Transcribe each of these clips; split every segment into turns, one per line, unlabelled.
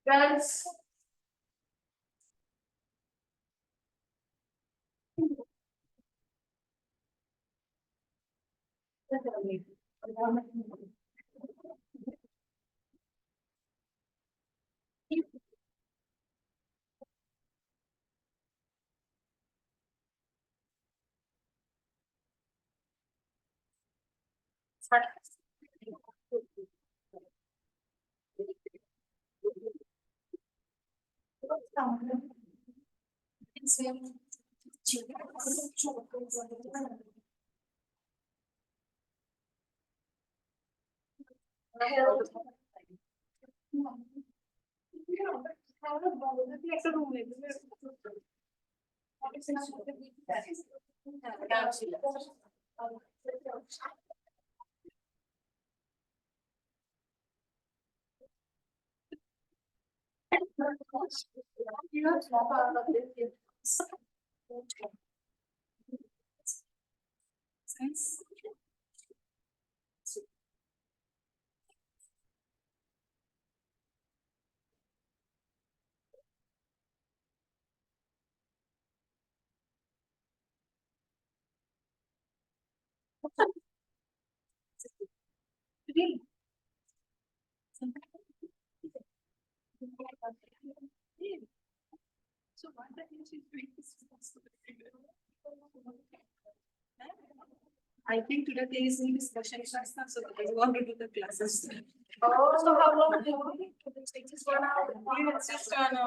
Girls.
I think today there is no discussion class, so I want to do the classes.
Oh, so how long do you want it? Just 1 hour.
It's just on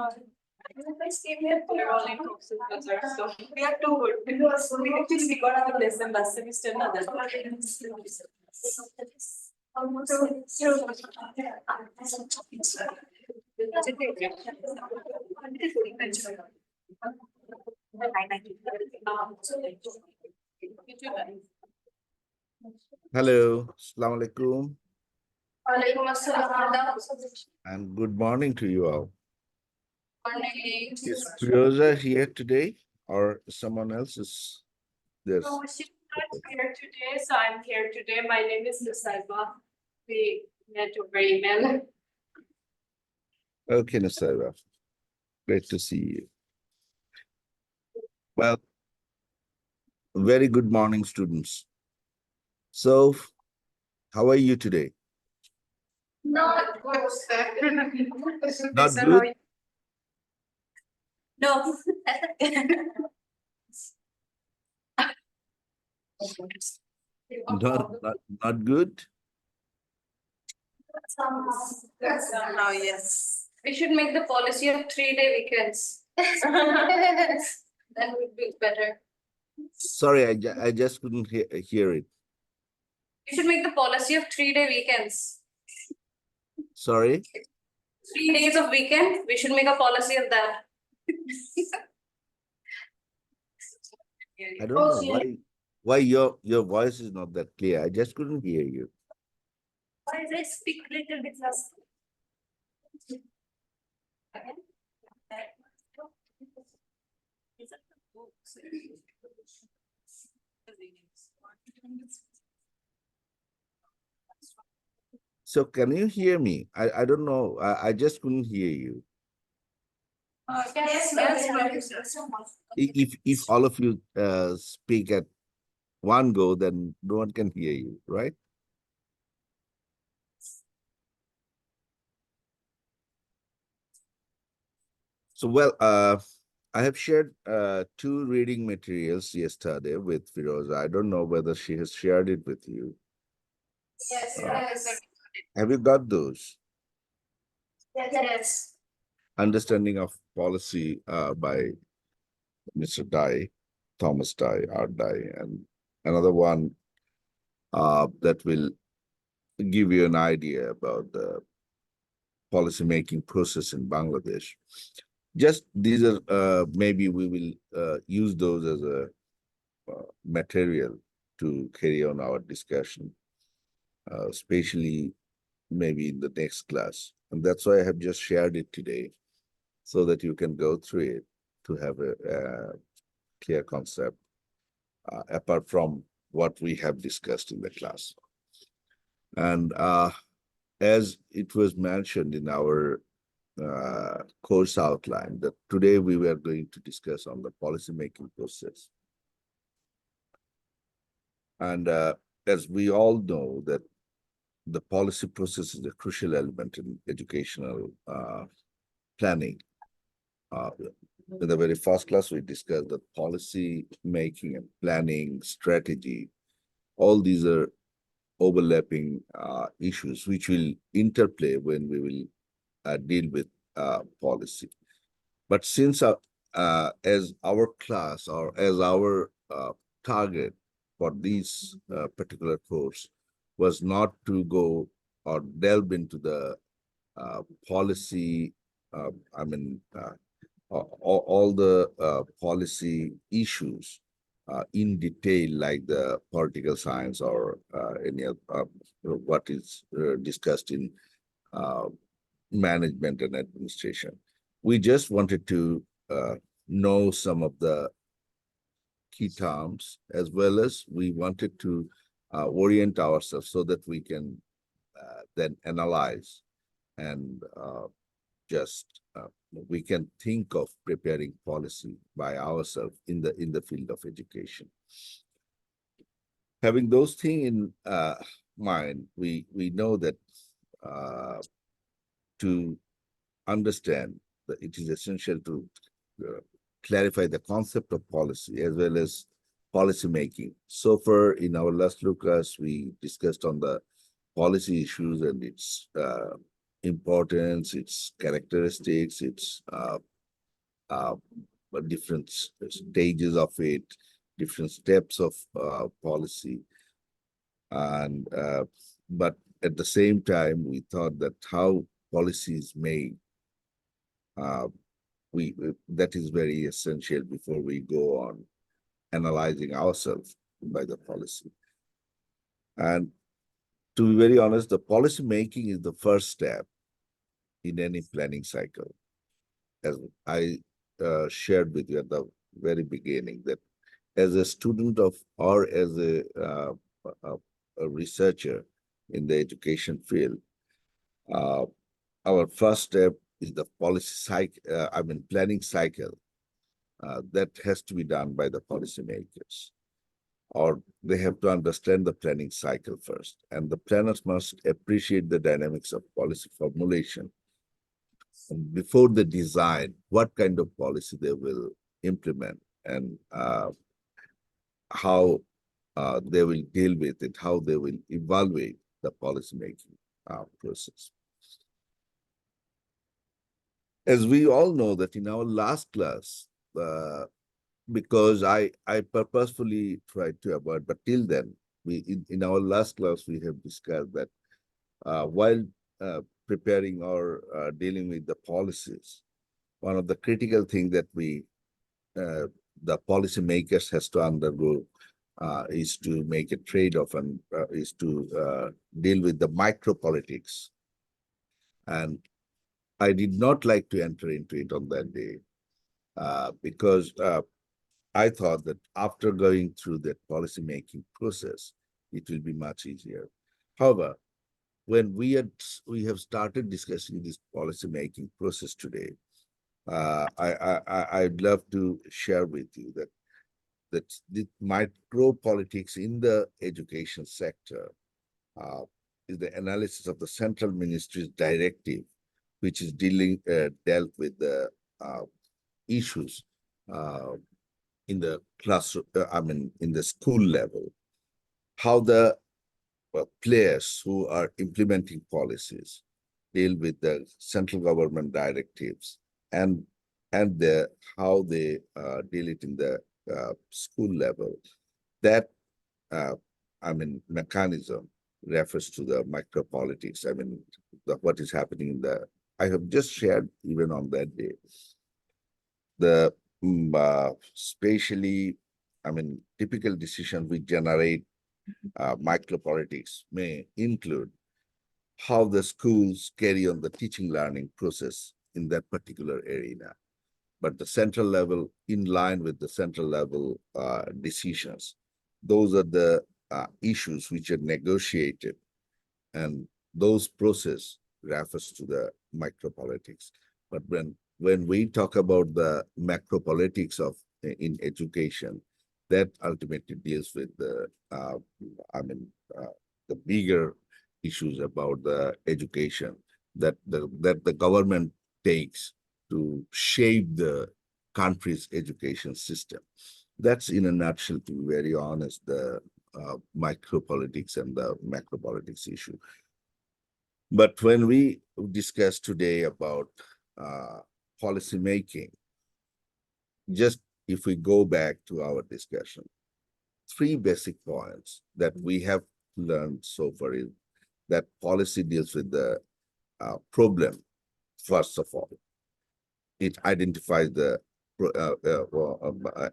we're all in talks with others, so we are too good because we got our lesson last semester, not that.
Hello, Assalamu alaikum,
Walaikum assalam.
and good morning to you all.
Morning.
Is Firoza here today, or someone else is there?
No, she's not here today, so I'm here today. My name is Nusaiba. We met over email.
Okay, Nasara. Great to see you. Well, very good morning, students. So, how are you today?
Not good, sir.
Not good?
No.
Not good?
Somehow, yes.
We should make the policy of 3-day weekends. That would be better.
Sorry, I just couldn't hear it.
We should make the policy of 3-day weekends.
Sorry?
3 days of weekend, we should make a policy of that.
I don't know why your voice is not that clear. I just couldn't hear you.
Why did I speak a little bit less?
So can you hear me? I don't know. I just couldn't hear you.
Yes.
If all of you speak at one go, then no one can hear you, right? So, well, I have shared 2 reading materials yesterday with Firoza. I don't know whether she has shared it with you.
Yes.
Have you got those?
Yes.
Understanding of Policy by Mr. Dye, Thomas Dye, Art Dye, and another one that will give you an idea about the policy-making process in Bangladesh. Just these are, maybe we will use those as a material to carry on our discussion, especially maybe in the next class. And that's why I have just shared it today, so that you can go through it to have a clear concept, apart from what we have discussed in the class. And as it was mentioned in our course outline, that today we were going to discuss on the policymaking process. And as we all know that the policy process is a crucial element in educational planning. In the very first class, we discussed that policy making and planning, strategy, all these are overlapping issues which will interplay when we will deal with policy. But since as our class or as our target for this particular course was not to go or delve into the policy, all the policy issues in detail, like the political science or any of what is discussed in management and administration. We just wanted to know some of the key terms, as well as we wanted to orient ourselves so that we can then analyze and just we can think of preparing policy by ourselves in the field of education. Having those things in mind, we know that to understand that it is essential to clarify the concept of policy as well as policy making. So far in our last class, we discussed on the policy issues and its importance, its characteristics, its different stages of it, different steps of policy. And but at the same time, we thought that how policy is made, that is very essential before we go on analyzing ourselves by the policy. And to be very honest, the policy making is the first step in any planning cycle. As I shared with you at the very beginning, that as a student of or as a researcher in the education field, our first step is the policy cycle, planning cycle that has to be done by the policymakers, or they have to understand the planning cycle first. And the planners must appreciate the dynamics of policy formulation. And before they design what kind of policy they will implement and how they will deal with it, how they will evaluate the policymaking process. As we all know that in our last class, because I purposefully tried to avoid, but till then, in our last class, we have discussed that while preparing or dealing with the policies, one of the critical things that the policymakers has to undergo is to make a trade-off and is to deal with the micropolitics. And I did not like to enter into it on that day because I thought that after going through that policy-making process, it will be much easier. However, when we have started discussing this policy-making process today, I'd love to share with you that the micro politics in the education sector is the analysis of the central ministry's directive, which is dealt with the issues in the classroom, in the school level, how the players who are implementing policies deal with the central government directives and how they deal it in the school level. That mechanism refers to the micropolitics. What is happening in the. I have just shared even on that day. The spatially, typical decisions which generate micropolitics may include how the schools carry on the teaching learning process in that particular arena. But the central level, in line with the central level decisions, those are the issues which are negotiated, and those process refers to the micropolitics. But when we talk about the macropolitics of in education, that ultimately deals with the the bigger issues about the education that the government takes to shape the country's education system. That's in a nutshell, to be very honest, the micropolitics and the macropolitics issue. But when we discuss today about policy making, just if we go back to our discussion, three basic points that we have learned so far is that policy deals with the problem, first of all. It identifies the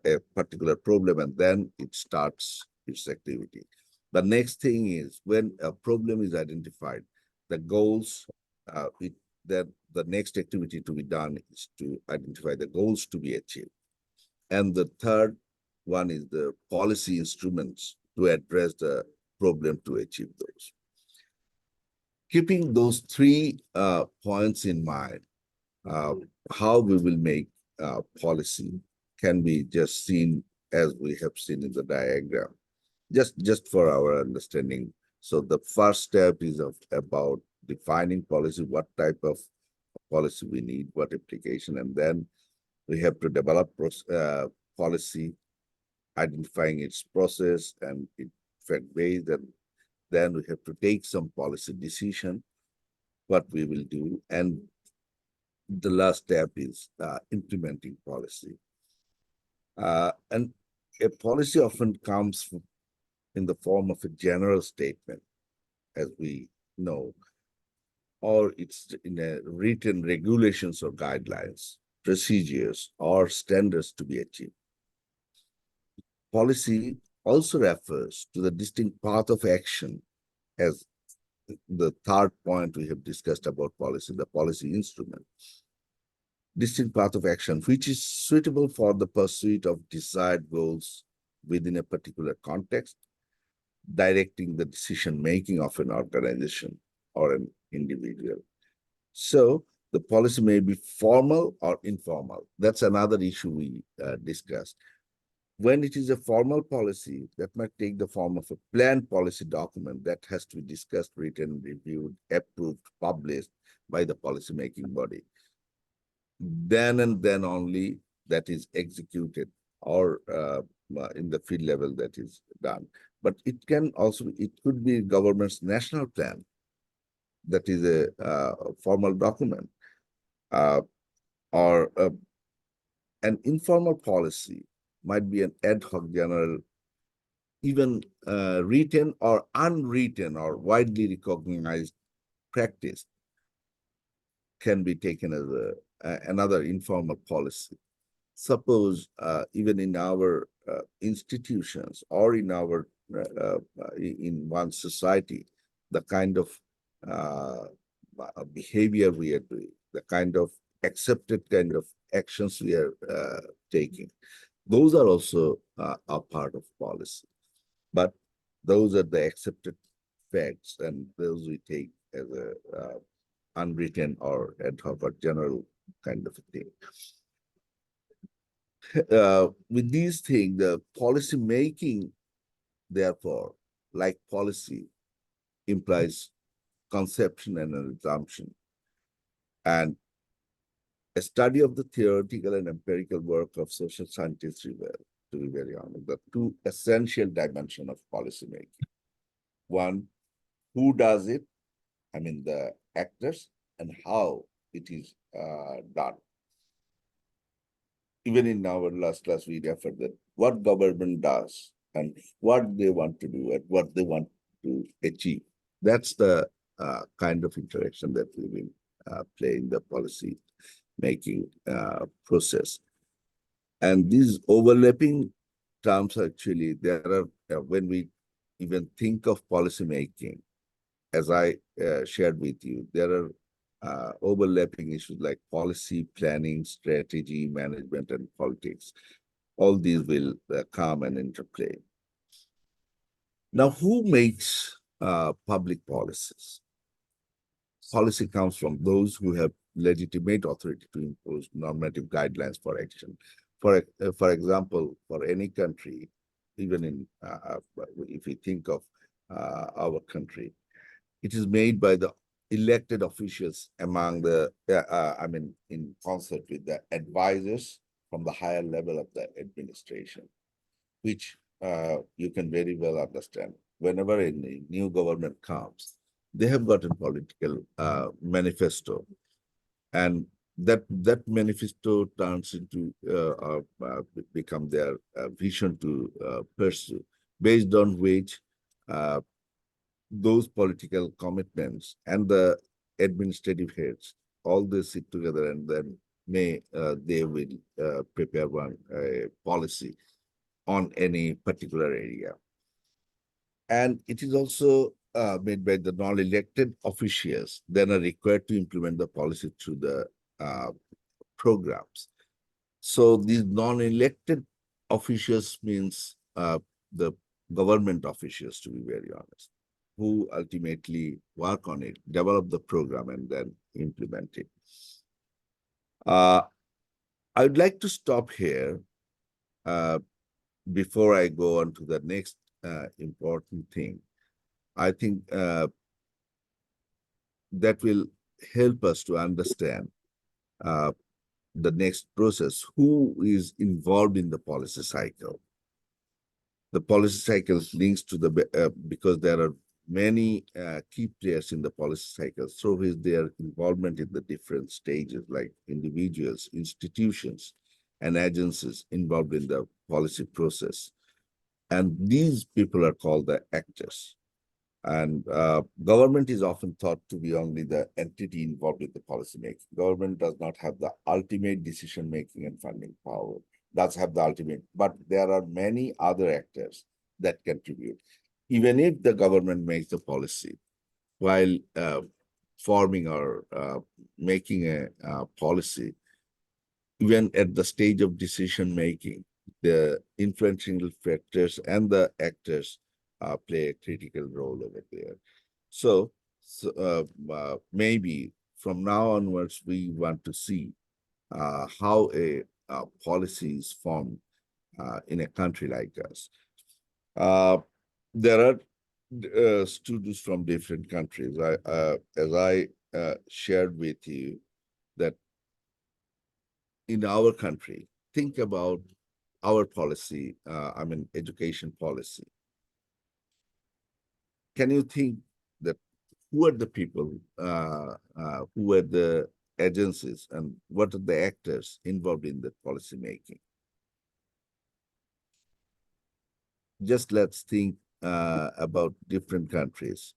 a particular problem and then it starts its activity. The next thing is when a problem is identified, the goals, then the next activity to be done is to identify the goals to be achieved. And the third one is the policy instruments to address the problem to achieve those. Keeping those three points in mind, how we will make policy can be just seen as we have seen in the diagram, just for our understanding. So the first step is about defining policy, what type of policy we need, what application, and then we have to develop policy, identifying its process and its effect ways, and then we have to take some policy decision, what we will do, and the last step is implementing policy. And a policy often comes in the form of a general statement, as we know, or it's in a written regulations or guidelines, procedures, or standards to be achieved. Policy also refers to the distinct path of action, as the third point we have discussed about policy, the policy instrument. Distinct path of action, which is suitable for the pursuit of desired goals within a particular context, directing the decision-making of an organization or an individual. So the policy may be formal or informal. That's another issue we discussed. When it is a formal policy, that might take the form of a planned policy document that has to be discussed, written, reviewed, approved, published by the policy-making body. Then and then only that is executed, or in the field level that is done. But it can also, it could be government's national plan, that is a formal document, or an informal policy might be an ad hoc general, even written or unwritten or widely recognized practice can be taken as another informal policy. Suppose even in our institutions or in our in one society, the kind of behavior we are doing, the kind of accepted kind of actions we are taking, those are also a part of policy. But those are the accepted facts, and those we take as a unwritten or ad hoc or general kind of a thing. With these things, the policy making, therefore, like policy, implies conception and an assumption. And a study of the theoretical and empirical work of social scientists reveal, to be very honest, the two essential dimensions of policy making. One, who does it? I mean, the actors, and how it is done. Even in our last class, we referred that what government does and what they want to do and what they want to achieve. That's the kind of interaction that we will play in the policy making process. And these overlapping terms, actually, there are, when we even think of policy making, as I shared with you, there are overlapping issues like policy, planning, strategy, management, and politics. All these will come and interplay. Now, who makes public policies? policy comes from those who have legitimate authority to impose normative guidelines for action. For example, for any country, even in if we think of our country, it is made by the elected officials among the, I mean, in concert with the advisors from the higher level of the administration, which you can very well understand. Whenever a new government comes, they have got a political manifesto, and that manifesto turns into become their vision to pursue, based on which those political commitments and the administrative heads all they sit together, and then they will prepare one policy on any particular area. And it is also made by the non-elected officials, then are required to implement the policy through the programs. So these non-elected officials means the government officials, to be very honest, who ultimately work on it, develop the program, and then implement it. I would like to stop here before I go on to the next important thing. I think that will help us to understand the next process, who is involved in the policy cycle. The policy cycle links to the, because there are many key players in the policy cycle, so is their involvement in the different stages, like individuals, institutions, and agencies involved in the policy process. And these people are called the actors. And government is often thought to be only the entity involved in the policy making. Government does not have the ultimate decision making and funding power. Does have the ultimate, but there are many other actors that contribute. Even if the government makes the policy, while forming or making a policy, even at the stage of decision making, the influential factors and the actors play a critical role over there. So maybe from now onwards, we want to see how a policy is formed in a country like us. There are students from different countries. As I shared with you, that in our country, think about our policy, I mean, education policy. Can you think that who are the people, who are the agencies, and what are the actors involved in the policy making? Just let's think about different countries,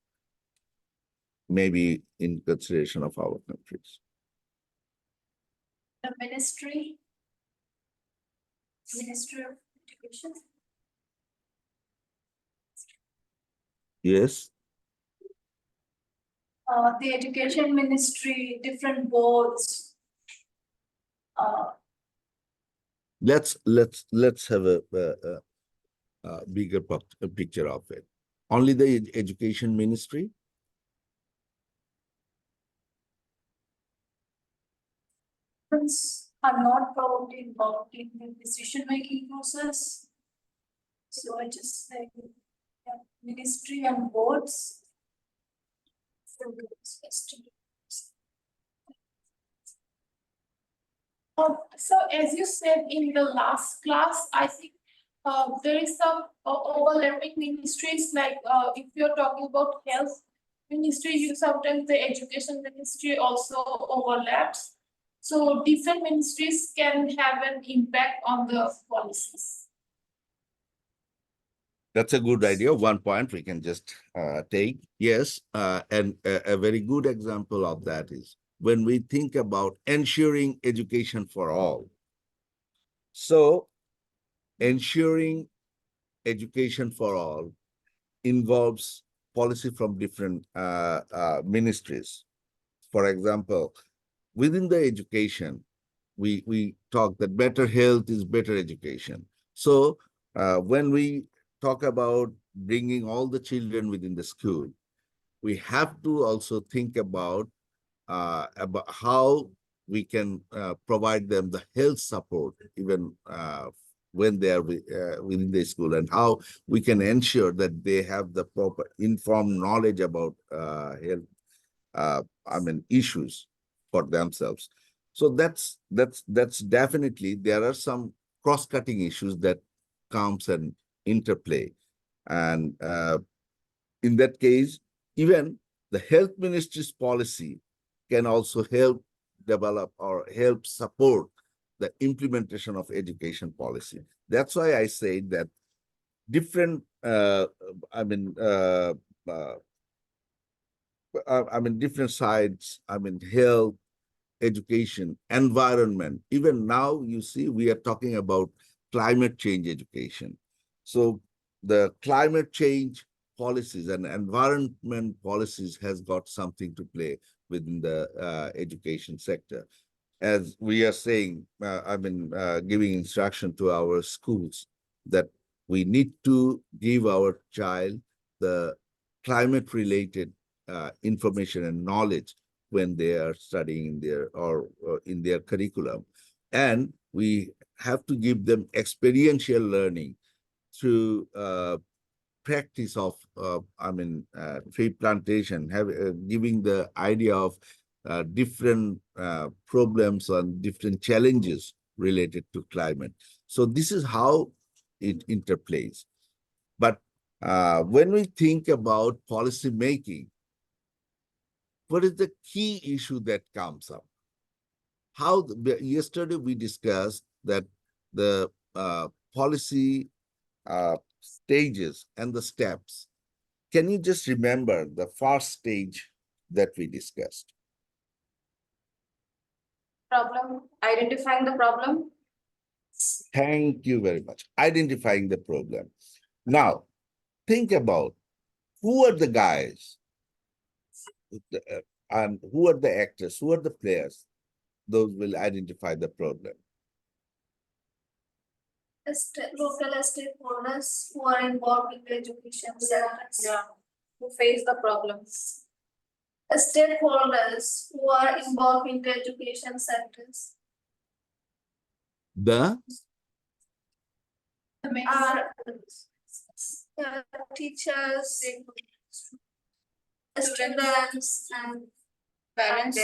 maybe in consideration of our countries.
The Ministry of Education.
Yes.
The Education Ministry, different boards.
Let's have a bigger picture of it. Only the Education Ministry?
Are not probably involved in the decision-making process. So I just say, yeah, ministry and boards.
So as you said in the last class, I think there is some overlapping ministries, like if you're talking about health ministry, you sometimes the education ministry also overlaps. So different ministries can have an impact on the policies.
That's a good idea. One point we can just take. Yes, and a very good example of that is when we think about ensuring education for all. So ensuring education for all involves policy from different ministries. For example, within the education, we talk that better health is better education. So when we talk about bringing all the children within the school, we have to also think about about how we can provide them the health support even when they are within the school, and how we can ensure that they have the proper informed knowledge about health, issues for themselves. So that's definitely, there are some cross-cutting issues that comes and interplay. And in that case, even the health ministry's policy can also help develop or help support the implementation of education policy. That's why I say that different, different sides, health, education, environment. Even now, you see, we are talking about climate change education. So the climate change policies and environment policies has got something to play within the education sector. As we are saying, giving instruction to our schools that we need to give our child the climate related information and knowledge when they are studying in their or in their curriculum. And we have to give them experiential learning through practice of tree plantation, giving the idea of different problems and different challenges related to climate. So this is how it interplays. But when we think about policy making, what is the key issue that comes up? Yesterday we discussed that the policy stages and the steps. Can you just remember the first stage that we discussed?
Problem, identifying the problem.
Thank you very much. Identifying the problem. Now, think about who are the guys and who are the actors, who are the players. Those will identify the problem.
Local stakeholders who are involved in the education sectors.
Yeah. To face the problems.
Stakeholders who are involved in the education sectors.
The
Are teachers, students, and
Parents.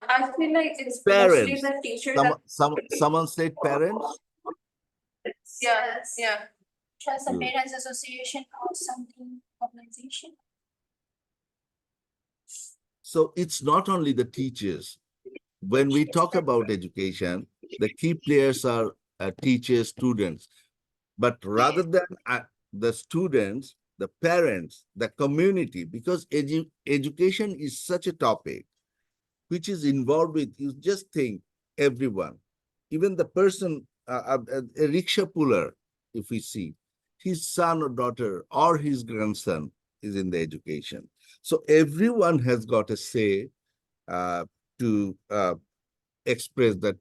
I feel like it's
Parents.
mostly the teachers.
someone said parents.
yes.
Yeah.
Trust the
Good.
Parents Association or something organization.
So it's not only the teachers. When we talk about education, the key players are teachers, students. But rather than the students, the parents, the community, because education is such a topic which is involved with, you just think, everyone, even the person, a rickshaw puller, if we see, his son or daughter or his grandson is in the education. So everyone has got a say to express that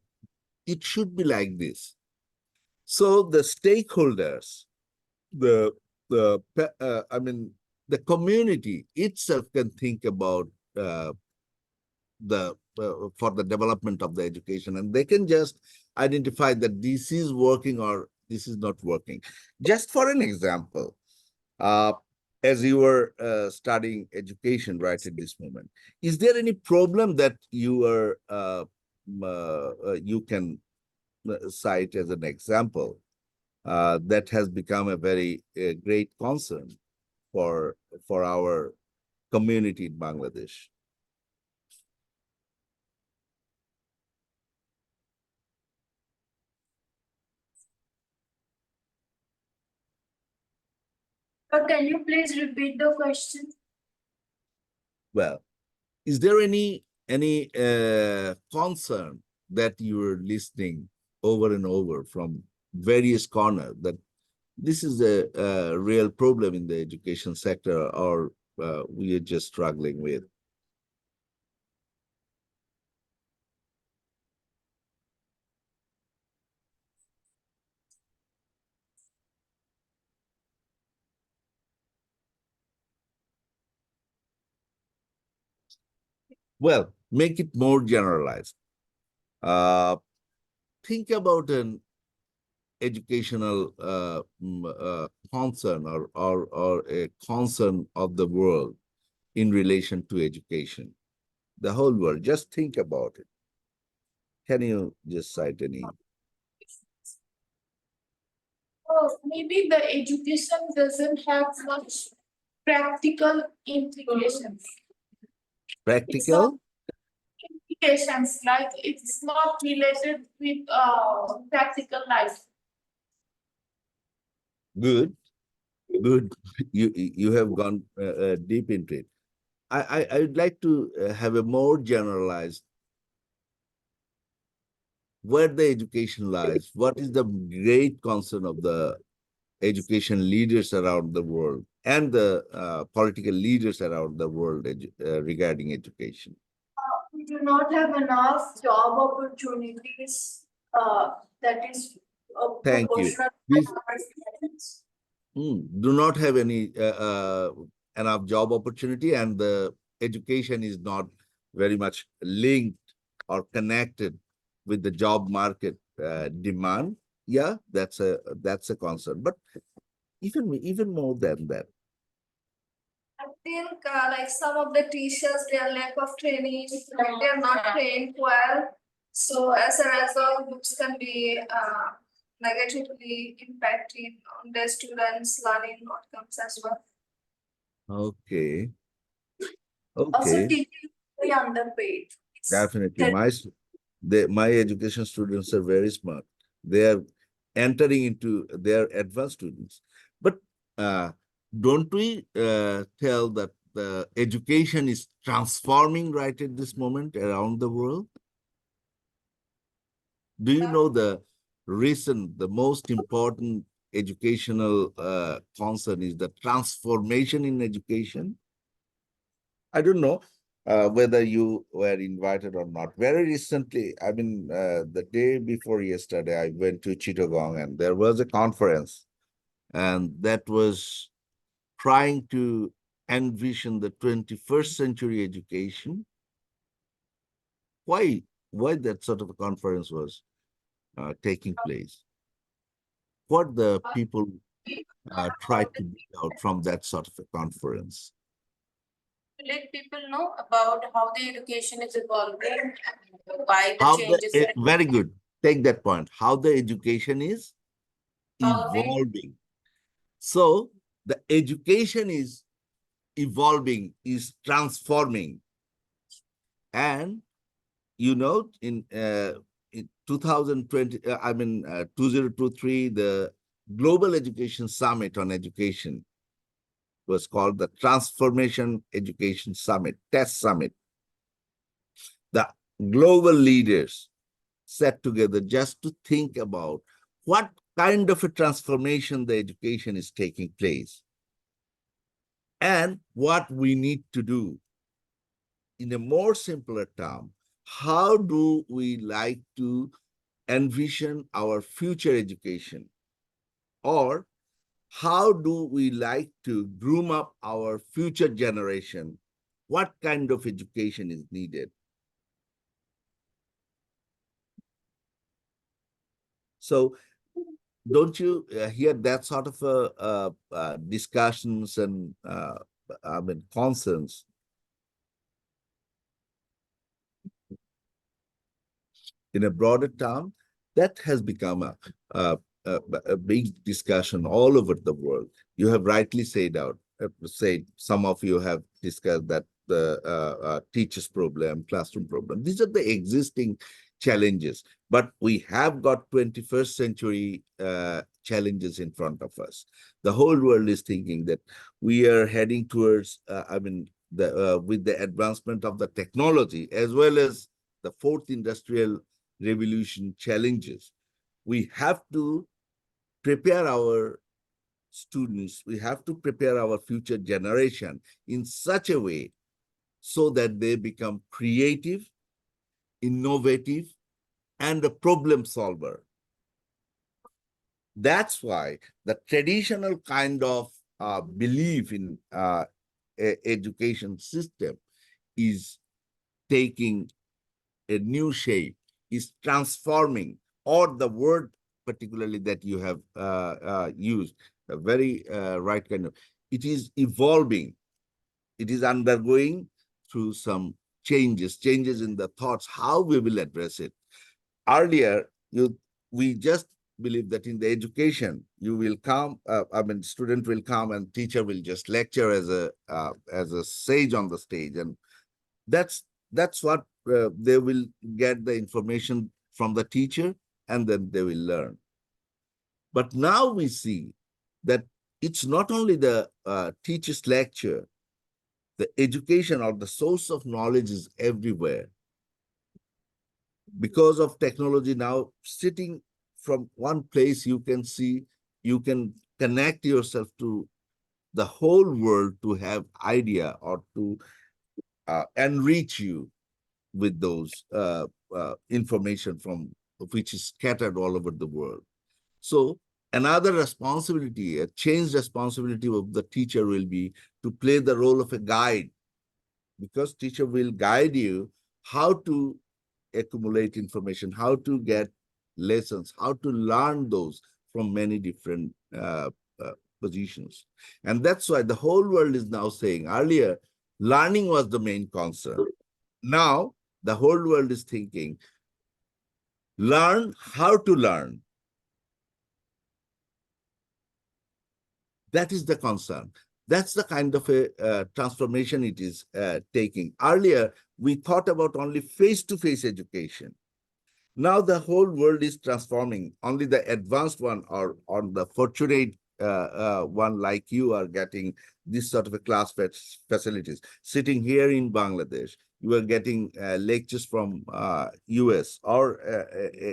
it should be like this. So the stakeholders, the community itself can think about for the development of the education, and they can just identify that this is working or this is not working. Just for an example, as you were studying education right at this moment, is there any problem that you are you can cite as an example that has become a very great concern for our community in Bangladesh?
Can you please repeat the question?
Well, is there any concern that you're listening over and over from various corners that this is a real problem in the education sector, or we are just struggling with? Well, make it more generalized. Think about an educational concern or a concern of the world in relation to education. The whole world, just think about it. Can you just cite any?
Oh, maybe the education doesn't have much practical implications.
Practical?
Implications, like it's not related with practical life.
Good, good. You have gone deep into it. I would like to have a more generalized where the education lies. What is the great concern of the education leaders around the world and the political leaders around the world regarding education?
We do not have enough job opportunities, that is
Thank you.
proportional.
Please. Do not have any enough job opportunity, and the education is not very much linked or connected with the job market demand. Yeah, that's a concern. But even more than that,
I think like some of the teachers, their lack of training, like they're not trained well. So as a result, books can be negatively impacting on the students' learning outcomes as well.
okay,
Also,
okay,
teachers are very underpaid.
definitely.
That-
My education students are very smart. They are entering into their advanced students. But don't we tell that the education is transforming right at this moment around the world? Do you know the most important educational concern is the transformation in education? I don't know whether you were invited or not. Very recently, I mean, the day before yesterday, I went to Chittagong and there was a conference, and that was trying to envision the 21st century education. Why that sort of a conference was taking place? What the people tried to bring out from that sort of a conference?
To let people know about how the education is evolving, why the
How
changes
the,
are.
very good. Take that point. How the education is
Evolving.
evolving. So the education is evolving, is transforming. And you know, in 2020, 2023, the Global Education Summit on Education was called the Transformation Education Summit, TESS Summit. The global leaders sat together just to think about what kind of a transformation the education is taking place and what we need to do. In a more simpler term, how do we like to envision our future education? Or how do we like to groom up our future generation? What kind of education is needed? So don't you hear that sort of discussions and concerns? In a broader term, that has become a big discussion all over the world. You have rightly said some of you have discussed that the teachers problem, classroom problem. These are the existing challenges, but we have got 21st century challenges in front of us. The whole world is thinking that we are heading towards, with the advancement of the technology as well as the fourth industrial revolution challenges. We have to prepare our students, we have to prepare our future generation in such a way so that they become creative, innovative, and a problem solver. That's why the traditional kind of belief in education system is taking a new shape, is transforming, or the word particularly that you have used, a very right kind of, it is evolving. It is undergoing through some changes in the thoughts, how we will address it. Earlier, we just believe that in the education, you will come, student will come and teacher will just lecture as a sage on the stage. And that's what they will get the information from the teacher, and then they will learn. But now we see that it's not only the teacher's lecture, the education or the source of knowledge is everywhere. Because of technology now, sitting from one place, you can see, you can connect yourself to the whole world to have idea or to enrich you with those information from which is scattered all over the world. So another responsibility, a changed responsibility of the teacher will be to play the role of a guide, because teacher will guide you how to accumulate information, how to get lessons, how to learn those from many different positions. And that's why the whole world is now saying, earlier, learning was the main concern. Now, the whole world is thinking, learn how to learn. That is the concern. That's the kind of a transformation it is taking. Earlier, we thought about only face-to-face education. Now the whole world is transforming. Only the advanced one or the fortunate one like you are getting this sort of a class facilities. Sitting here in Bangladesh, you are getting lectures from US or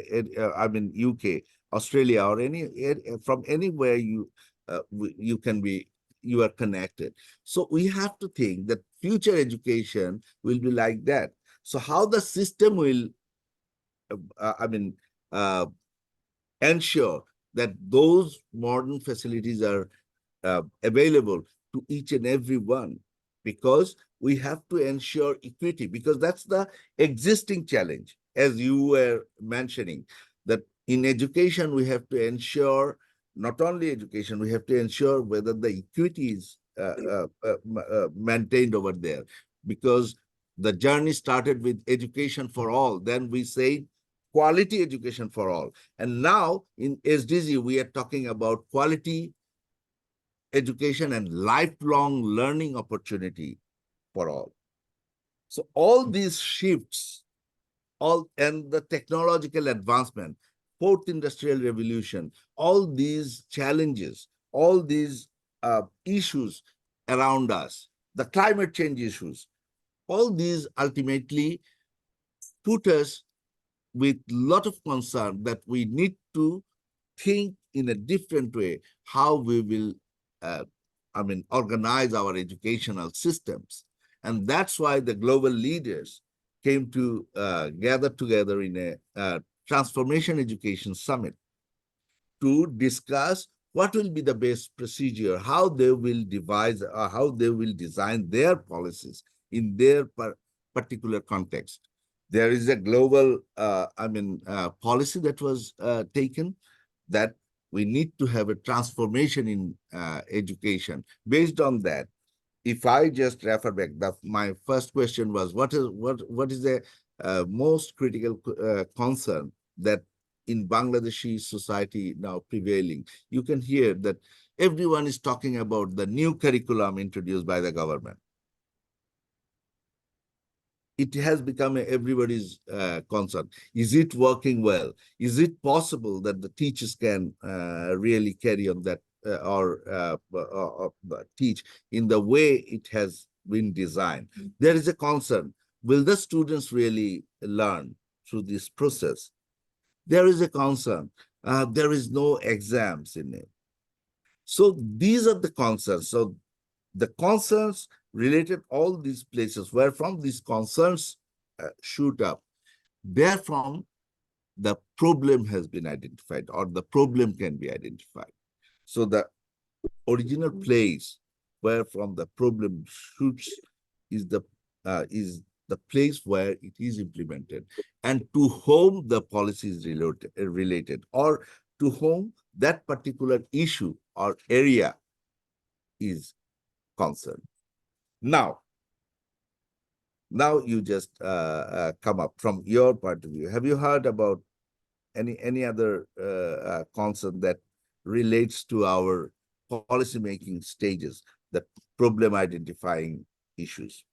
UK, Australia, or from anywhere you are connected. So we have to think that future education will be like that. So how the system will ensure that those modern facilities are available to each and every one, because we have to ensure equity, because that's the existing challenge. As you were mentioning, that in education, we have to ensure not only education, we have to ensure whether the equity is maintained over there, because the journey started with education for all. Then we say quality education for all. And now in SDG, we are talking about quality education and lifelong learning opportunity for all. So all these shifts, and the technological advancement, fourth industrial revolution, all these challenges, all these issues around us, the climate change issues, all these ultimately put us with a lot of concern that we need to think in a different way how we will organize our educational systems. And that's why the global leaders came to gather together in a transformation education summit to discuss what will be the best procedure, how they will devise, how they will design their policies in their particular context. There is a global, policy that was taken, that we need to have a transformation in education. Based on that, if I just refer back, my first question was, what is the most critical concern that in Bangladeshi society now prevailing? You can hear that everyone is talking about the new curriculum introduced by the government. It has become everybody's concern. Is it working well? Is it possible that the teachers can really carry on that or teach in the way it has been designed? There is a concern. Will the students really learn through this process? There is a concern. There is no exams in it. So these are the concerns. So the concerns related all these places where from these concerns shoot up, therefrom the problem has been identified, or the problem can be identified. So the original place where from the problem shoots is the place where it is implemented, and to whom the policy is related, or to whom that particular issue or area is concerned. Now you just come up from your point of view. Have you heard about any other concern that relates to our policy making stages, the problem identifying issues?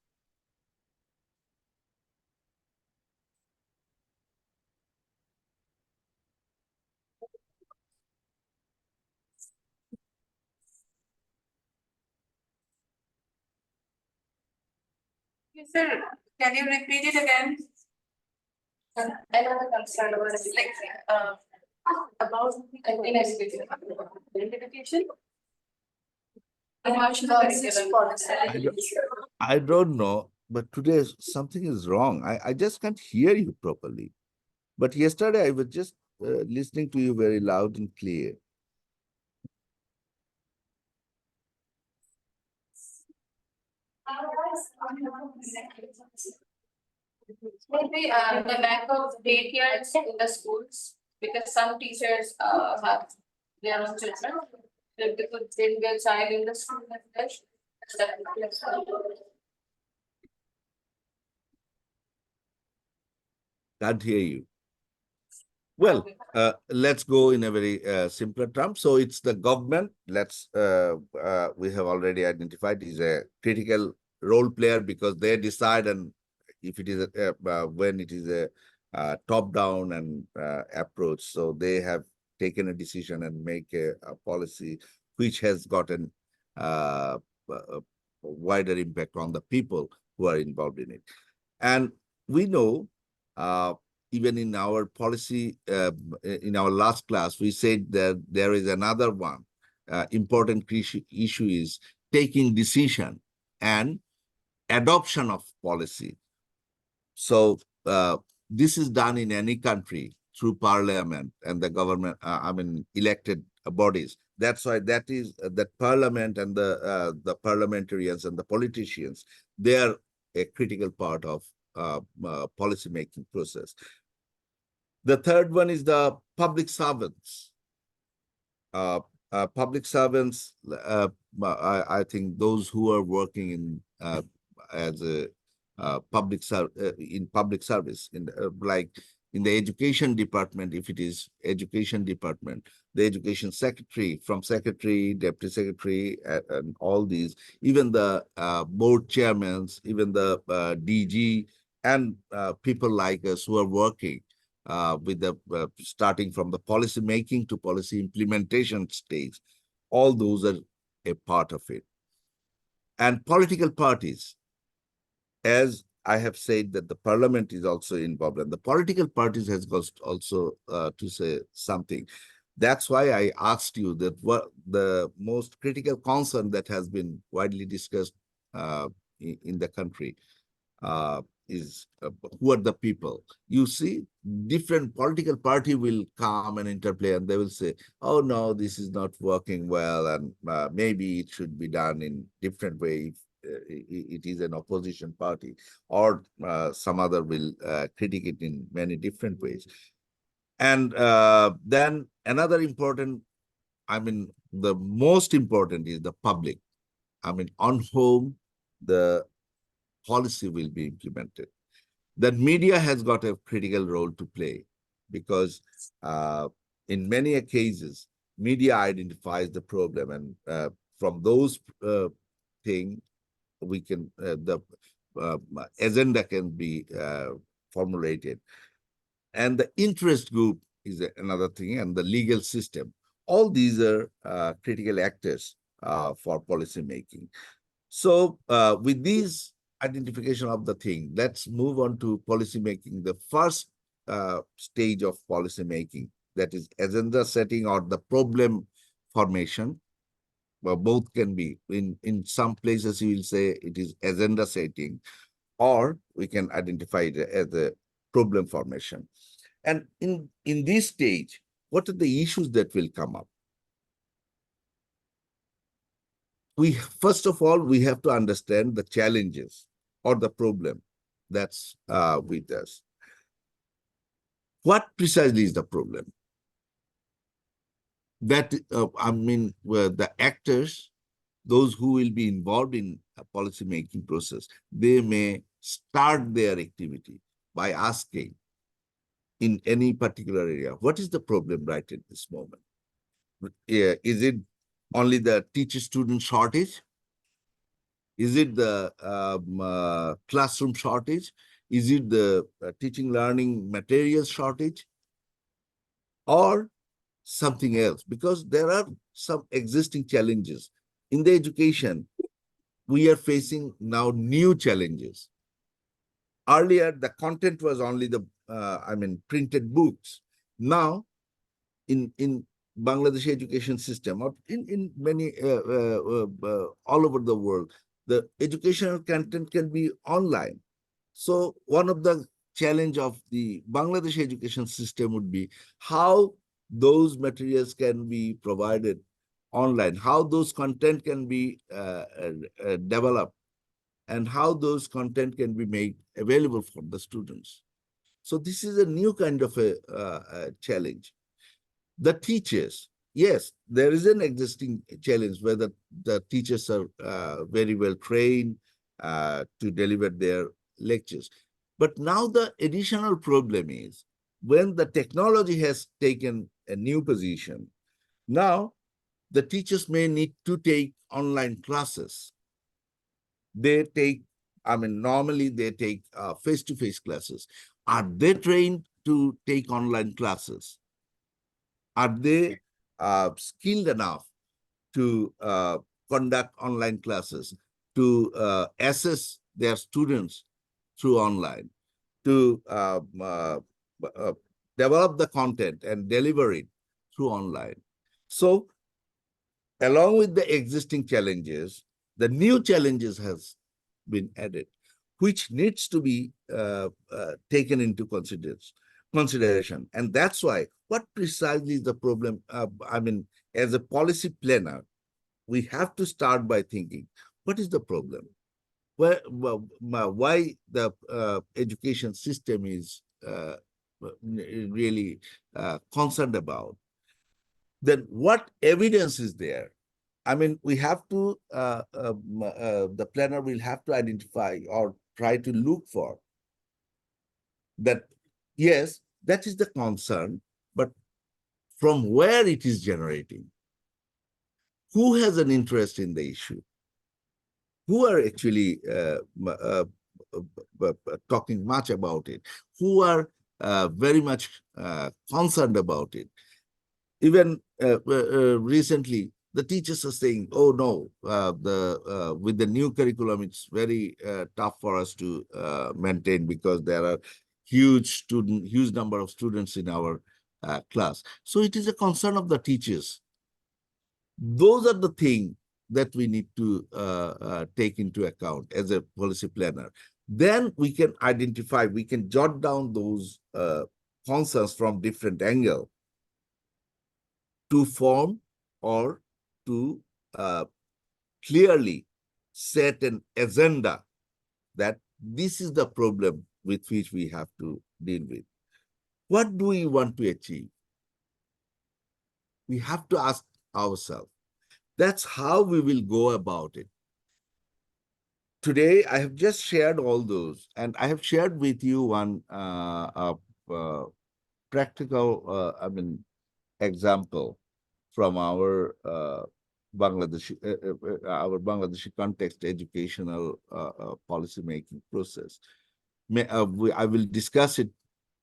Yes, sir, can you repeat it again?
Another concern was like,
About
identification.
identification?
Commercial policy.
I don't know, but today something is wrong. I just can't hear you properly. But yesterday I was just listening to you very loud and clear.
Maybe the lack of daycares in the schools, because some teachers have their own children. If they could bring their child in the school like that.
Can't hear you. Well, let's go in a very simpler term. So it's the government. We have already identified is a critical role player, because they decide, and if it is when it is a top-down and approach, so they have taken a decision and make a policy which has gotten a wider impact on the people who are involved in it. And we know, even in our policy, in our last class, we said that there is another one important issue is taking decision and adoption of policy. So this is done in any country through parliament and the government, elected bodies. That's why that parliament and the parliamentarians and the politicians, they are a critical part of policy making process. The third one is the public servants. Public servants, I think those who are working in as a public service, like in the education department, if it is education department, the education secretary, from secretary, deputy secretary, and all these, even the board chairmen, even the DG, and people like us who are working with the starting from the policy making to policy implementation stage, all those are a part of it. And political parties, as I have said, that the parliament is also involved, and the political parties has got also to say something. That's why I asked you that what the most critical concern that has been widely discussed in the country is who are the people. You see, different political party will come and interplay, and they will say, oh no, this is not working well, and maybe it should be done in different way if it is an opposition party, or some other will critique it in many different ways. And then another important, the most important is the public. On whom the policy will be implemented. That media has got a critical role to play, because in many cases, media identifies the problem, and from those things, we can the agenda can be formulated. And the interest group is another thing, and the legal system. All these are critical actors for policy making. So with these identification of the thing, let's move on to policy making. The first stage of policy making, that is agenda setting or the problem formation. Well, both can be. In some places, you will say it is agenda setting, or we can identify it as a problem formation. And in this stage, what are the issues that will come up? First of all, we have to understand the challenges or the problem that's with us. What precisely is the problem? That I mean, the actors, those who will be involved in a policy making process, they may start their activity by asking in any particular area, what is the problem right at this moment? Is it only the teacher-student shortage? Is it the classroom shortage? Is it the teaching learning materials shortage? Or something else? Because there are some existing challenges. In the education, we are facing now new challenges. Earlier, the content was only the, printed books. Now, in Bangladeshi education system, or in many, all over the world, the educational content can be online. So one of the challenge of the Bangladeshi education system would be how those materials can be provided online, how those content can be developed, and how those content can be made available for the students. So this is a new kind of a challenge. The teachers, yes, there is an existing challenge where the teachers are very well trained to deliver their lectures. But now the additional problem is when the technology has taken a new position, now the teachers may need to take online classes. They take, normally they take face-to-face classes. Are they trained to take online classes? Are they skilled enough to conduct online classes, to assess their students through online, to develop the content and deliver it through online? So along with the existing challenges, the new challenges has been added, which needs to be taken into consideration. And that's why, what precisely is the problem? As a policy planner, we have to start by thinking, what is the problem? Why the education system is really concerned about? Then what evidence is there? We have to, the planner will have to identify or try to look for that, yes, that is the concern, but from where it is generating? Who has an interest in the issue? Who are actually talking much about it? Who are very much concerned about it? Even recently, the teachers are saying, "Oh no, with the new curriculum, it's very tough for us to maintain because there are huge number of students in our class." So it is a concern of the teachers. Those are the things that we need to take into account as a policy planner. Then we can identify, we can jot down those concerns from different angles to form or to clearly set an agenda that this is the problem with which we have to deal with. What do we want to achieve? We have to ask ourselves. That's how we will go about it. Today, I have just shared all those, and I have shared with you one practical, example from our Bangladeshi context educational policy making process. I will discuss it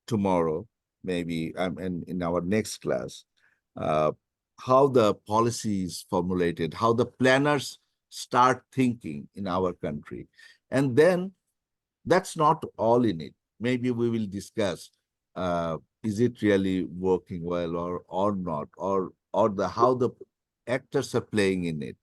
tomorrow, maybe in our next class, how the policy is formulated, how the planners start thinking in our country. And then that's not all in it. Maybe we will discuss, is it really working well or not, or how the actors are playing in it.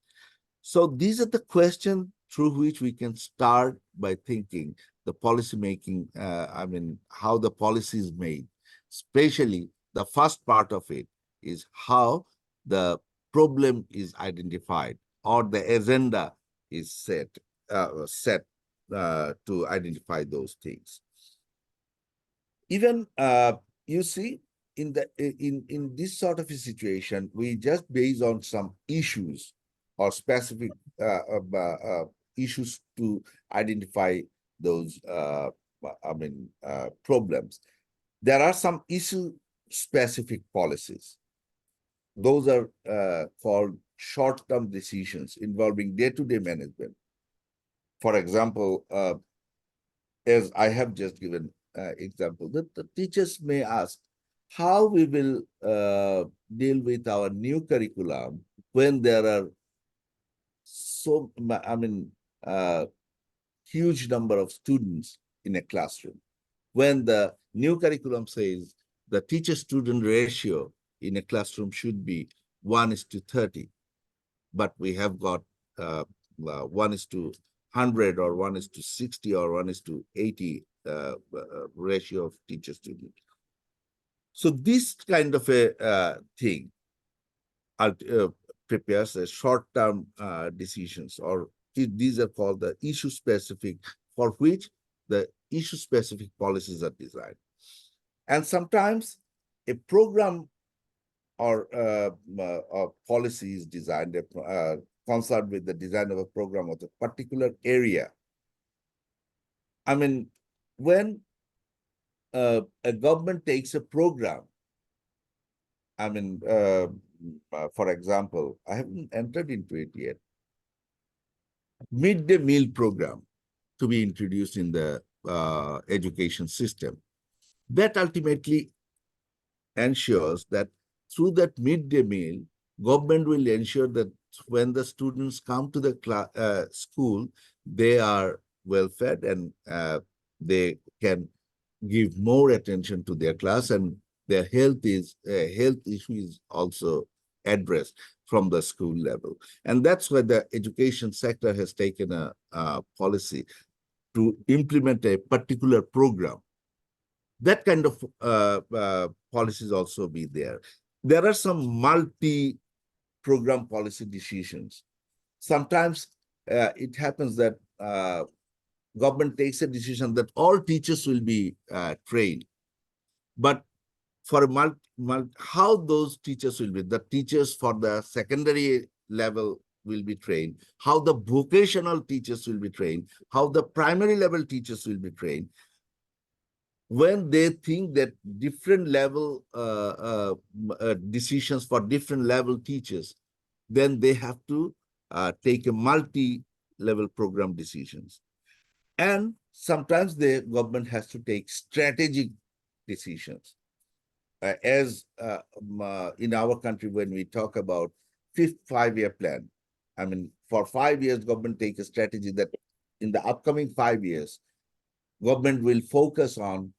So these are the questions through which we can start by thinking the policy making, how the policy is made. Especially the first part of it is how the problem is identified or the agenda is set. to identify those things. Even you see, in this sort of a situation, we just based on some issues or specific issues to identify those problems. There are some issue specific policies. Those are called short-term decisions involving day-to-day management. For example, as I have just given example, that the teachers may ask how we will deal with our new curriculum when there are huge number of students in a classroom. When the new curriculum says the teacher-student ratio in a classroom should be 1:30, but we have got 1:100 or 1:60 or 1:80 ratio of teacher-student. So this kind of a thing prepares a short-term decisions, or these are called the issue-specific, for which the issue-specific policies are designed. And sometimes a program or a policy is designed, concerned with the design of a program of a particular area. I mean, when a government takes a program, I mean, for example, I haven't entered into it yet, midday meal program to be introduced in the education system. That ultimately ensures that through that midday meal, government will ensure that when the students come to the school, they are well fed and they can give more attention to their class, and their health issue is also addressed from the school level. And that's why the education sector has taken a policy to implement a particular program. That kind of policies also be there. There are some multi-program policy decisions. Sometimes it happens that government takes a decision that all teachers will be trained. But for how those teachers will be, the teachers for the secondary level will be trained, how the vocational teachers will be trained, how the primary level teachers will be trained. When they think that different level decisions for different level teachers, then they have to take a multi-level program decisions. And sometimes the government has to take strategic decisions. As in our country, when we talk about 5th five-year plan, I mean, for 5 years, government take a strategy that in the upcoming 5 years, government will focus on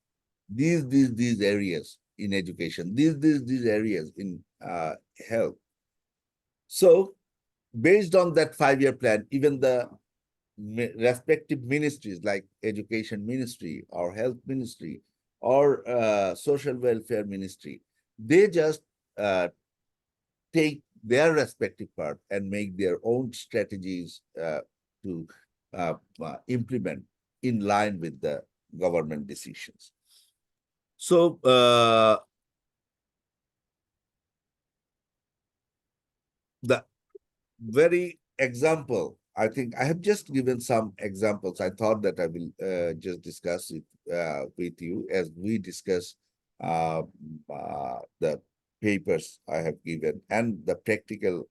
these areas in education, these areas in health. So based on that 5-year plan, even the respective ministries like education ministry or health ministry or social welfare ministry, they just take their respective part and make their own strategies to implement in line with the government decisions. So the very example, I think I have just given some examples. I thought that I will just discuss it with you as we discuss the papers I have given and the practical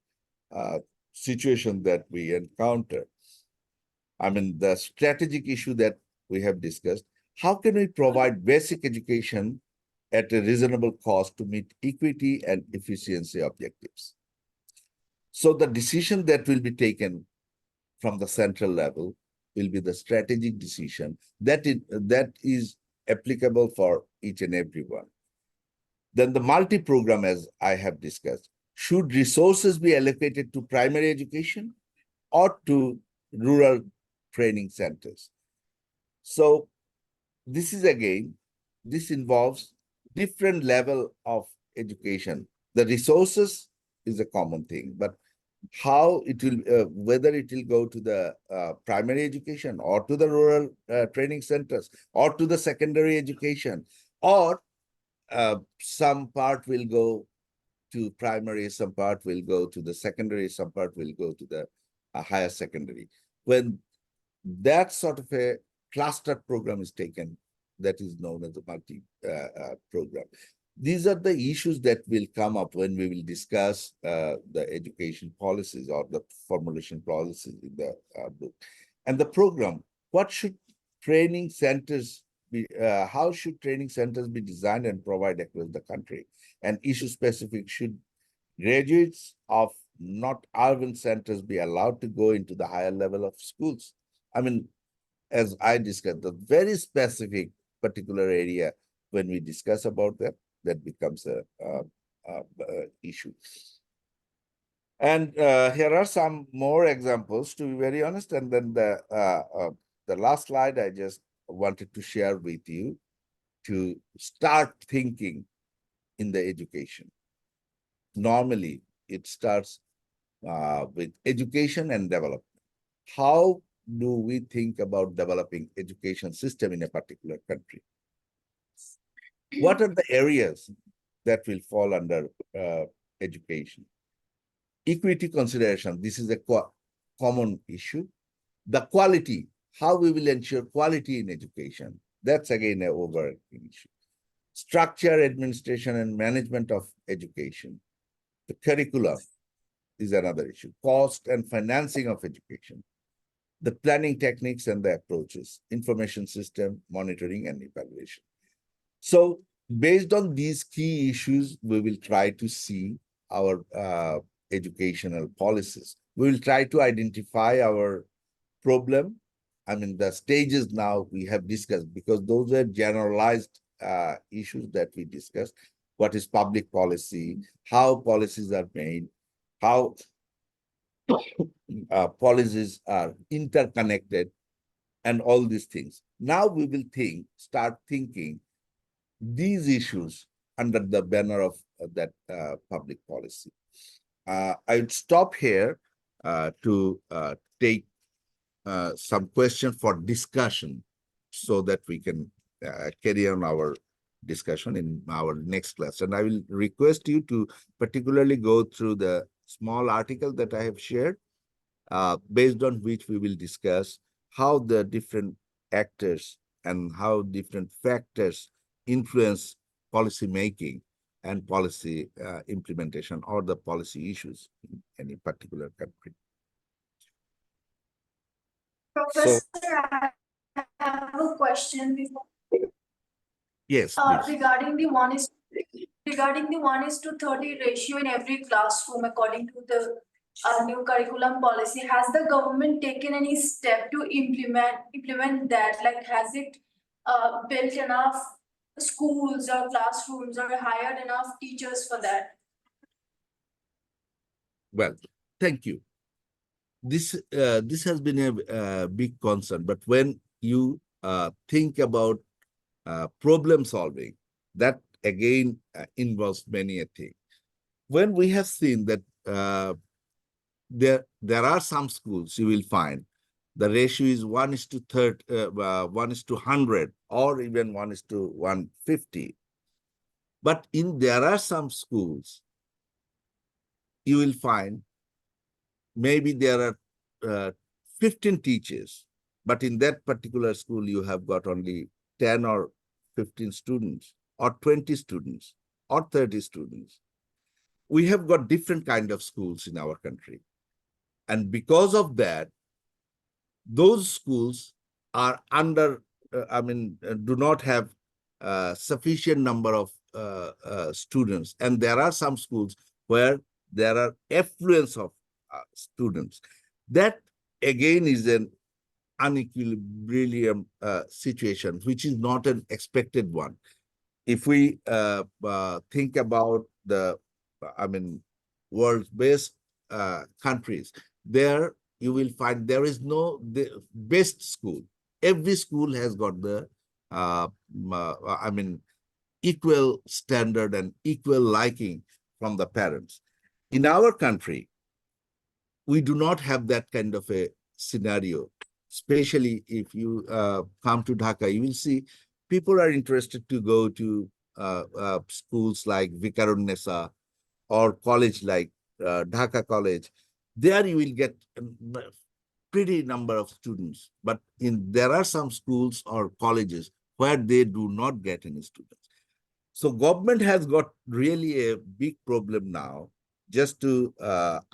situation that we encounter. I mean, the strategic issue that we have discussed, how can we provide basic education at a reasonable cost to meet equity and efficiency objectives? So the decision that will be taken from the central level will be the strategic decision that is applicable for each and every one. Then the multi-program, as I have discussed, should resources be allocated to primary education or to rural training centers? So this is again, this involves different level of education. The resources is a common thing, but how it will, whether it will go to the primary education or to the rural training centers or to the secondary education, or some part will go to primary, some part will go to the secondary, some part will go to the higher secondary. When that sort of a clustered program is taken, that is known as a multi program. These are the issues that will come up when we will discuss the education policies or the formulation policies in the book. And the program, what should training centers be, how should training centers be designed and provide across the country? And issue specific, should graduates of not urban centers be allowed to go into the higher level of schools? I mean, as I discussed, the very specific particular area, when we discuss about that, that becomes a issue. And here are some more examples, to be very honest. And then the last slide I just wanted to share with you to start thinking in the education. Normally, it starts with education and development. How do we think about developing education system in a particular country? What are the areas that will fall under education? Equity consideration, this is a common issue. The quality, how we will ensure quality in education, that's again an overarching issue. Structure, administration, and management of education. The curriculum is another issue. Cost and financing of education. The planning techniques and the approaches, information system, monitoring, and evaluation. So based on these key issues, we will try to see our educational policies. We will try to identify our problem. I mean, the stages now we have discussed, because those are generalized issues that we discussed. What is public policy, how policies are made, how policies are interconnected, and all these things. Now we will start thinking these issues under the banner of that public policy. I would stop here to take some questions for discussion, so that we can carry on our discussion in our next class. And I will request you to particularly go through the small article that I have shared, based on which we will discuss how the different actors and how different factors influence policy making and policy implementation, or the policy issues in any particular country.
Professor, I have a question before.
Yes, please.
Regarding the 1:30 ratio in every classroom, according to the new curriculum policy, has the government taken any step to implement that? Like, has it built enough schools or classrooms or hired enough teachers for that?
Well, thank you. This has been a big concern, but when you think about problem solving, that again involves many a thing. When we have seen that there are some schools, you will find the ratio is 1:100, or even 1:150. But there are some schools, you will find maybe there are 15 teachers, but in that particular school, you have got only 10 or 15 students, or 20 students, or 30 students. We have got different kind of schools in our country. And because of that, those schools are under, do not have sufficient number of students. And there are some schools where there are affluence of students. That again is an unequilibrium situation, which is not an expected one. If we think about the, world's best countries, there you will find there is no the best school. Every school has got the, equal standard and equal liking from the parents. In our country, we do not have that kind of a scenario. Especially if you come to Dhaka, you will see people are interested to go to schools like Vikarunnesa or college like Dhaka College. There you will get a pretty number of students, but there are some schools or colleges where they do not get any students. So government has got really a big problem now just to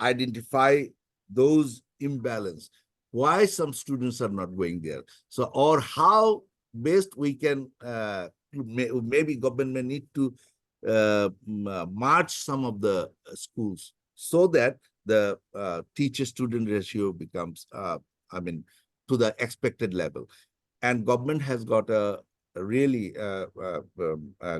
identify those imbalance, why some students are not going there. So, or how best we can, maybe government may need to merge some of the schools so that the teacher-student ratio becomes, to the expected level. And government has got a really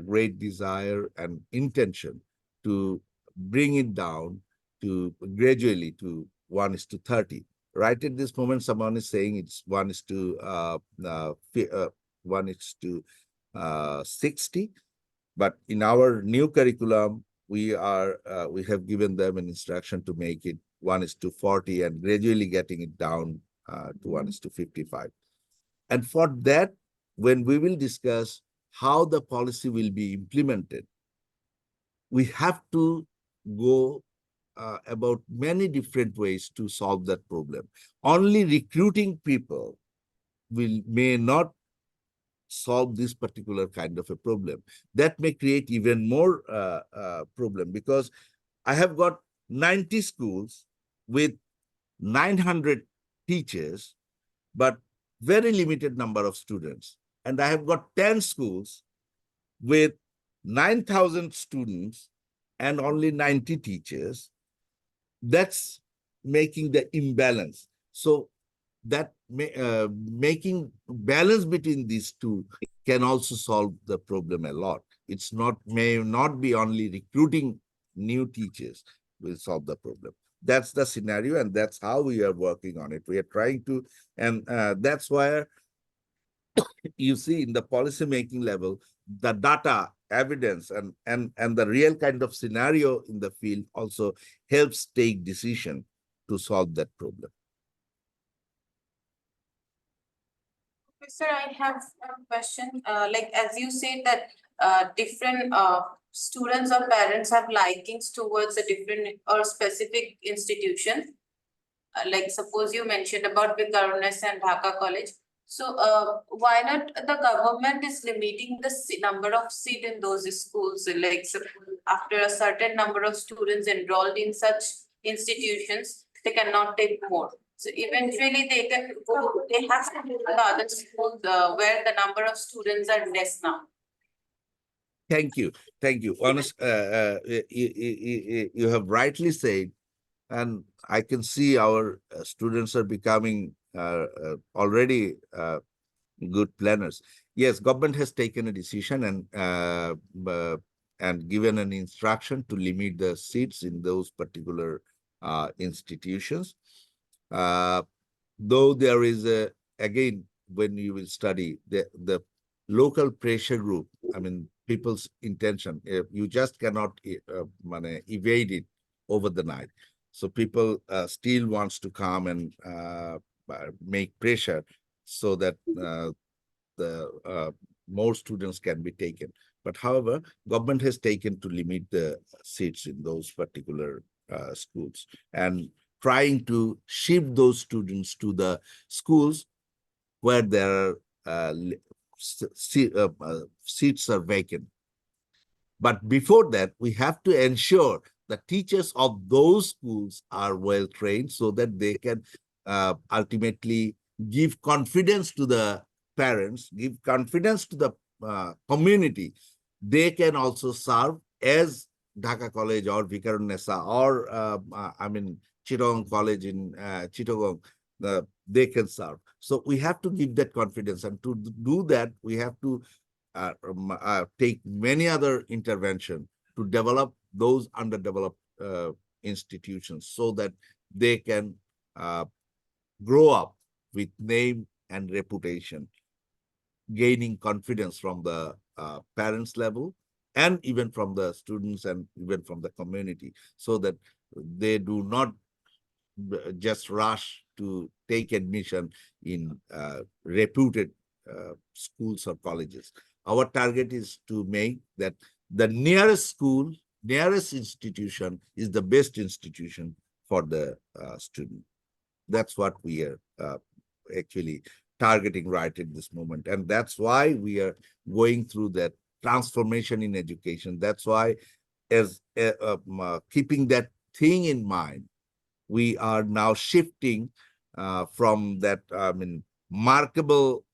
great desire and intention to bring it down to gradually to 1:30. Right at this moment, someone is saying it's 1:60, but in our new curriculum, we have given them an instruction to make it 1:40 and gradually getting it down to 1:55. And for that, when we will discuss how the policy will be implemented, we have to go about many different ways to solve that problem. Only recruiting people may not solve this particular kind of a problem. That may create even more problem, because I have got 90 schools with 900 teachers, but very limited number of students. And I have got 10 schools with 9,000 students and only 90 teachers. That's making the imbalance. So that making balance between these two can also solve the problem a lot. It's not, may not be only recruiting new teachers will solve the problem. That's the scenario, and that's how we are working on it. We are trying to, and that's why you see in the policy making level, the data, evidence, and the real kind of scenario in the field also helps take decision to solve that problem.
Sir, I have a question. Like as you said that different students or parents have likings towards a different or specific institution. Like suppose you mentioned about Vikarunnesa and Dhaka College. So why not the government is limiting the number of seat in those schools? Like suppose after a certain number of students enrolled in such institutions, they cannot take more. So eventually they can go, they have to go to the other schools where the number of students are less now.
Thank you. Thank you. Honest, you have rightly said, and I can see our students are becoming already good planners. Yes, government has taken a decision and given an instruction to limit the seats in those particular institutions. Though there is again, when you will study the local pressure group, I mean, people's intention, you just cannot evade it over the night. So people still wants to come and make pressure so that the more students can be taken. But however, government has taken to limit the seats in those particular schools and trying to shift those students to the schools where there are seats are vacant. But before that, we have to ensure the teachers of those schools are well trained so that they can ultimately give confidence to the parents, give confidence to the community. They can also serve as Dhaka College or Vikarunnesa or Chittagong College in Chittagong. They can serve. So we have to give that confidence, and to do that, we have to take many other intervention to develop those underdeveloped institutions so that they can grow up with name and reputation, gaining confidence from the parents level and even from the students and even from the community, so that they do not just rush to take admission in reputed schools or colleges. Our target is to make that the nearest school, nearest institution is the best institution for the student. That's what we are actually targeting right at this moment. And that's why we are going through that transformation in education. That's why, as keeping that thing in mind, we are now shifting from that, markable,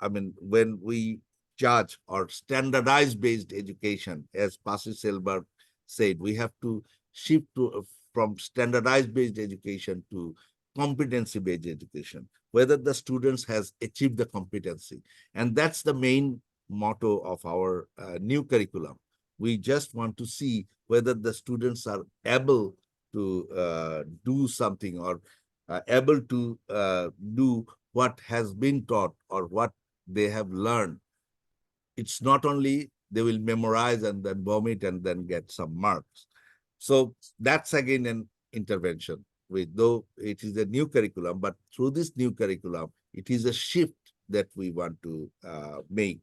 when we judge or standardized based education, as Pasi Selberg said, we have to shift to from standardized based education to competency based education, whether the students has achieved the competency. And that's the main motto of our new curriculum. We just want to see whether the students are able to do something or able to do what has been taught or what they have learned. It's not only they will memorize and then vomit and then get some marks. So that's again an intervention. Though it is a new curriculum, but through this new curriculum, it is a shift that we want to make.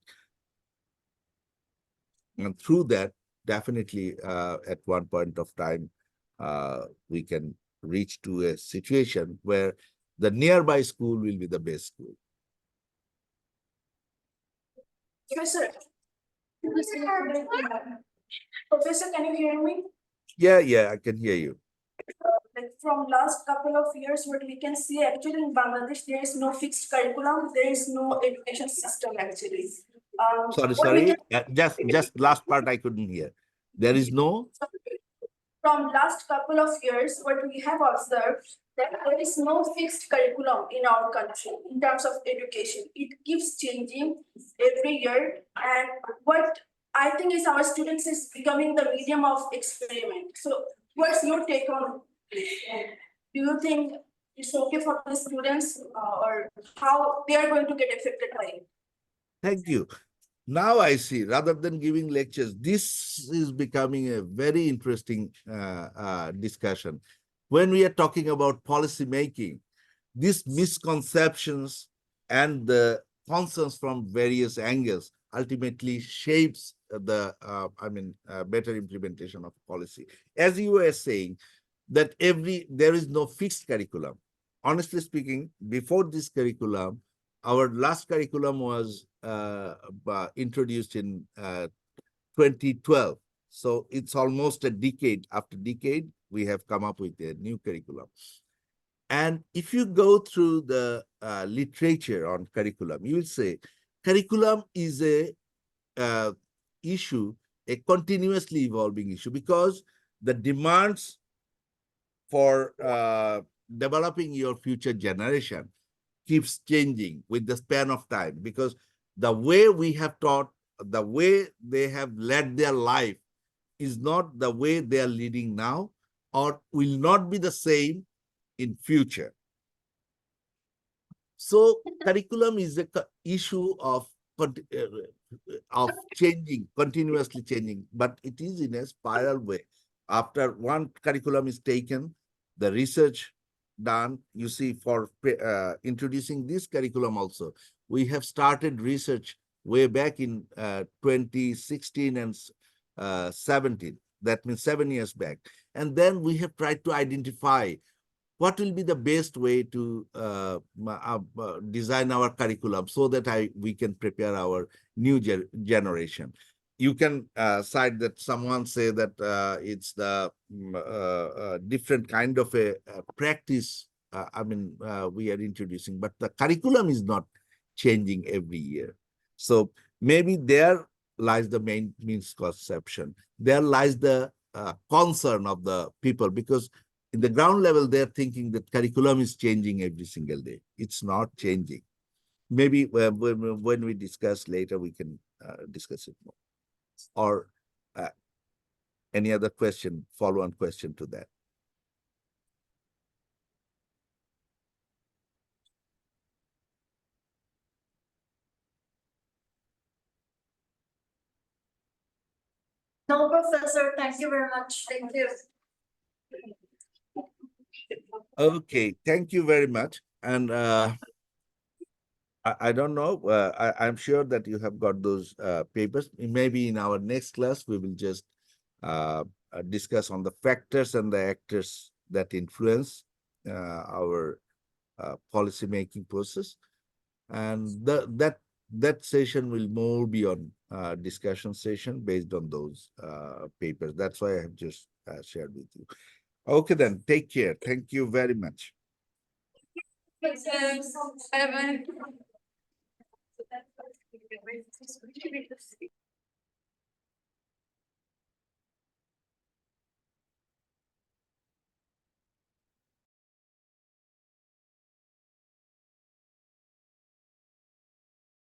And through that, definitely at one point of time, we can reach to a situation where the nearby school will be the best school.
Professor. Professor, can you hear me?
Yeah, I can hear you.
Like from last couple of years, what we can see actually in Bangladesh, there is no fixed curriculum, there is no education system actually. What we
Sorry.
can-
Just last part I couldn't hear. There is no.
From last couple of years, what we have observed that there is no fixed curriculum in our country in terms of education. It keeps changing every year. And what I think is our students is becoming the medium of experiment. So what's your take on this? Do you think it's okay for the students or how they are going to get affected by it?
Thank you. Now I see, rather than giving lectures, this is becoming a very interesting discussion. When we are talking about policy making, these misconceptions and the concerns from various angles ultimately shapes the, better implementation of policy. As you were saying, that there is no fixed curriculum. Honestly speaking, before this curriculum, our last curriculum was introduced in 2012. So it's almost a decade. After decade, we have come up with a new curriculum. And if you go through the literature on curriculum, you will say curriculum is a issue, a continuously evolving issue, because the demands for developing your future generation keeps changing with the span of time, because the way we have taught, the way they have led their life is not the way they are leading now, or will not be the same in future. So curriculum is the issue of changing, continuously changing, but it is in a spiral way. After one curriculum is taken, the research done, you see, for introducing this curriculum also, we have started research way back in 2016 and 17. That means 7 years back. And then we have tried to identify what will be the best way to design our curriculum so that we can prepare our new generation. You can cite that someone say that it's the different kind of a practice we are introducing, but the curriculum is not changing every year. So maybe there lies the main misconception. There lies the concern of the people, because in the ground level, they're thinking that curriculum is changing every single day. It's not changing. Maybe when we discuss later, we can discuss it more. Or any other question, follow-on question to that.
No, Professor, thank you very much.
Thank you.
Okay, thank you very much. And I don't know, I'm sure that you have got those papers. Maybe in our next class, we will just discuss on the factors and the actors that influence our policy making process. And that session will more be on discussion session based on those papers. That's why I have just shared with you. Okay, then take care. Thank you very much.
Bye-bye.